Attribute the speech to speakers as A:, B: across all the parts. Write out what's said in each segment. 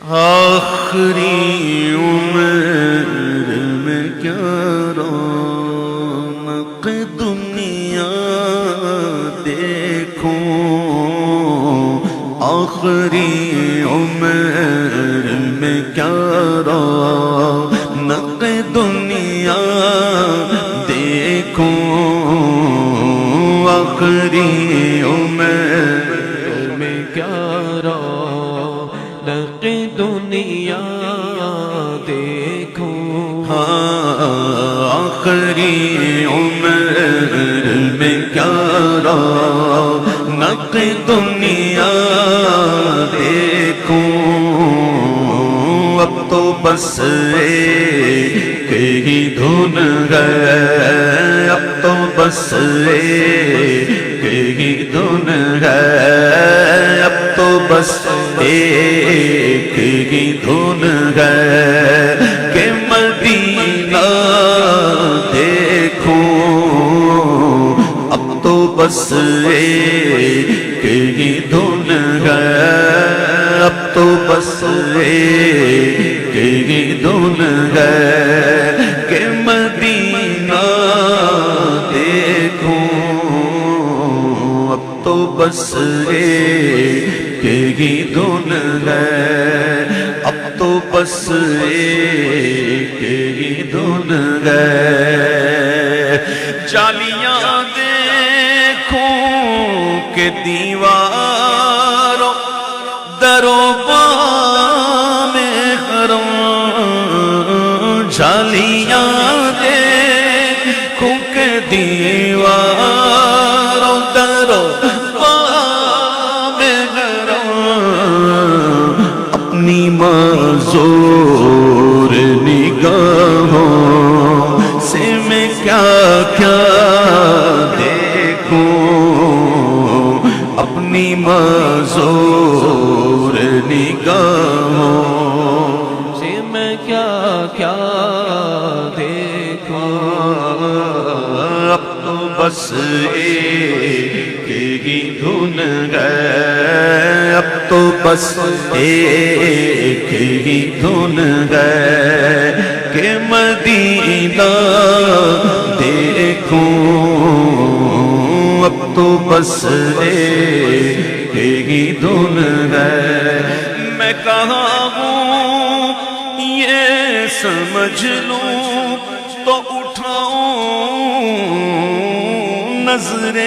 A: آخری عمر میں کیا رونق دنیا دیکھوں، آخری عمر میں کیا رونق دنیا دیکھوں، آخری عمر میں کیا رونق دنیا دیکھوں، آخری عمر میں کیا رونق دنیا دیکھوں، اب تو بس ایک ہی دھن ہے، اب تو بس ایک ہی دھن ہے، اب تو بس ایک ہی دھن ہے کہ مدینہ دیکھوں، اب تو بس ایک ہی دھن ہے، اب تو بس ایک ہی دھن ہے کہ مدینہ دیکھوں، اب تو بس ایک ہی دھن ہے، اب تو بس ایک ہی دھن ہے، جالیاں دیکھوں کہ دیواروں دروں بام حرم، جالیاں دیکھوں کہ دیواروں دروں بام حرم، اپنی معذور نگاہوں سے میں کیا کیا دیکھوں، اپنی معذور نگاہوں سے میں کیا کیا دیکھوں، اب تو بس ایک ہی دھن ہے، اب تو بس ایک ہی دھن ہے کہ مدینہ دیکھوں، اب تو بس ایک ہی دھن ہے، میں کہاں ہوں یہ سمجھ لوں تو اٹھاؤں نظریں،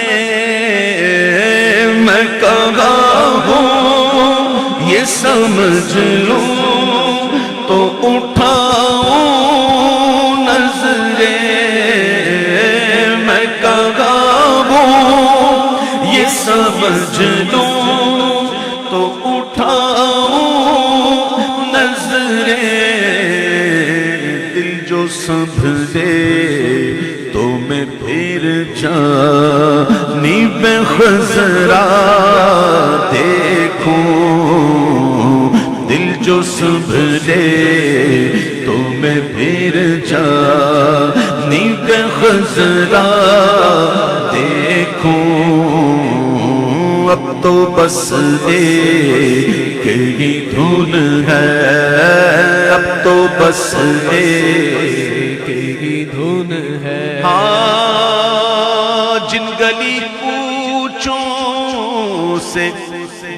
A: میں کہاں ہوں یہ سمجھ لوں تو اٹھاؤں نظریں، میں کہاں ہوں یہ سمجھ لوں تو اٹھاؤں نظریں، دل جو سنبھلے تو میں پھر جانب خضرا دیکھوں، دل جو سنبھلے تو میں پھر جانب خضرا دیکھوں، اب تو بس ایک ہی دھن ہے، اب تو بس ایک ہی دھن ہے، ہاں جن گلی کوچوں سے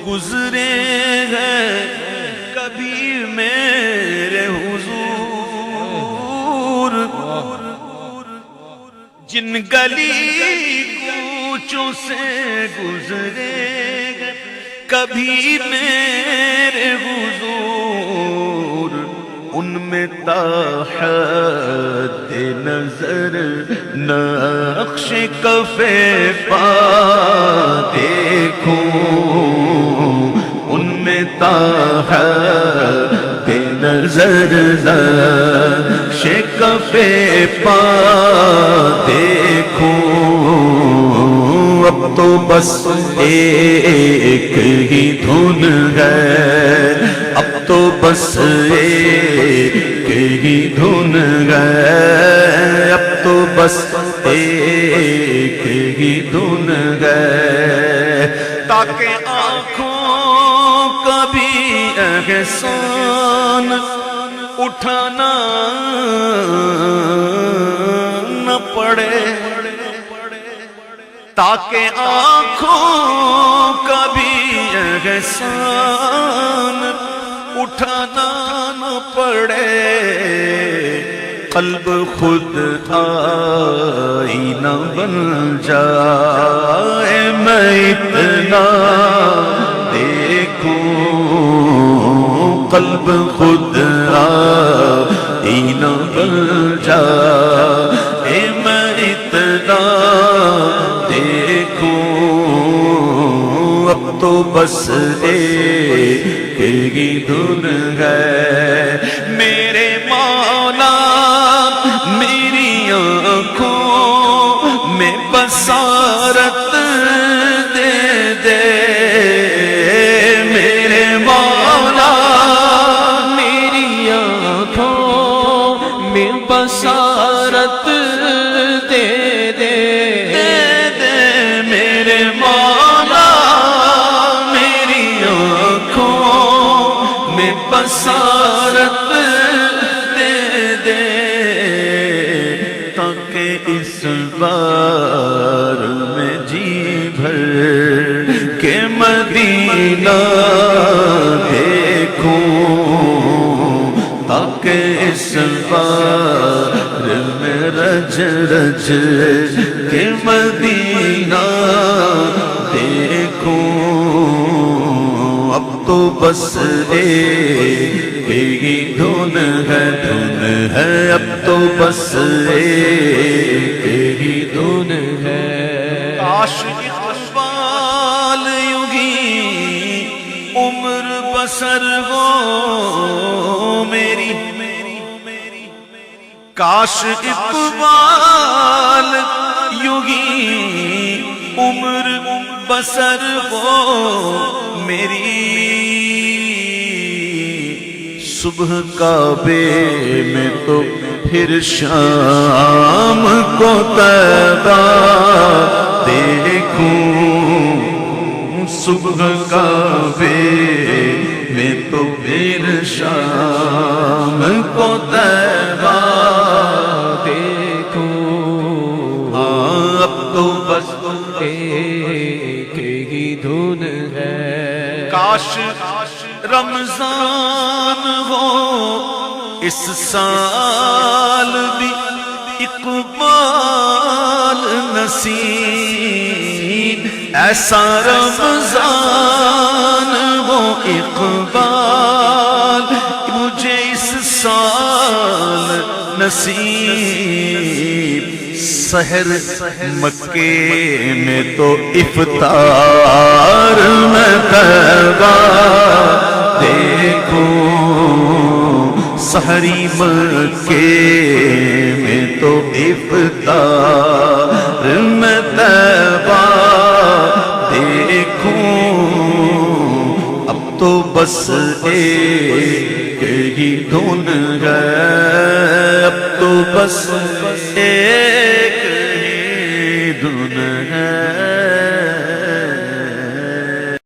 A: گزرے ہیں کبھی میرے حضور، جن گلی کوچوں سے گزرے ہیں کبھی میرے حضور، ان میں تاحد نظر نقش کف پا دیکھوں، ان میں تاحد نظر نقش کف پا دیکھوں، اب تو بس ایک ہی دھن ہے، اب تو بس ایک ہی دھن ہے، اب تو بس ایک ہی دھن ہے، تاکہ آنکھوں کا بھی احسان اٹھانا نہ پڑے، تاکہ آنکھوں کا بھی احسان اٹھانا نہ پڑے، قلب خود آئینہ بن جائے، میں اتنا دیکھوں، قلب خود آئینہ بن جائے، میں اتنا دیکھوں، اب تو بس ایک ہی دھن ہے میرے مولا، میری آنکھوں میں بصارت دے دے، میرے مولا
B: میری آنکھوں میں بصارت دے دے،
A: میرے مولا میری آنکھوں میں بصارت دے دے، تاکہ اس بار میں جی بھر کے مدینہ دیکھوں، تاکہ اس بار میں رج رج کے مدینہ دیکھوں، اب تو بس ایک ہی دھن ہے، اب تو بس ایک ہی دھن ہے، کاش اقبال یوں ہی عمر بسر ہو میری، کاش اقبال یوں ہی عمر بسر ہو میری، صبح کعبے میں تو پھر شام کو طیبہ دیکھوں، صبح کعبے میں تو پھر شام کو طیبہ
B: دیکھوں،
A: اب تو بس
B: ایک ہی دھن ہے،
A: کاش رمضان ہو اس سال بھی اقبال نصیب، ایسا رمضان ہو اقبال مجھے اس سال نصیب، سحر مکے میں تو افطار میں طیبہ دیکھوں، سحری مکے میں تو افطار میں طیبہ دیکھوں، اب تو بس ایک ہی دھن ہے، اب تو بس ایک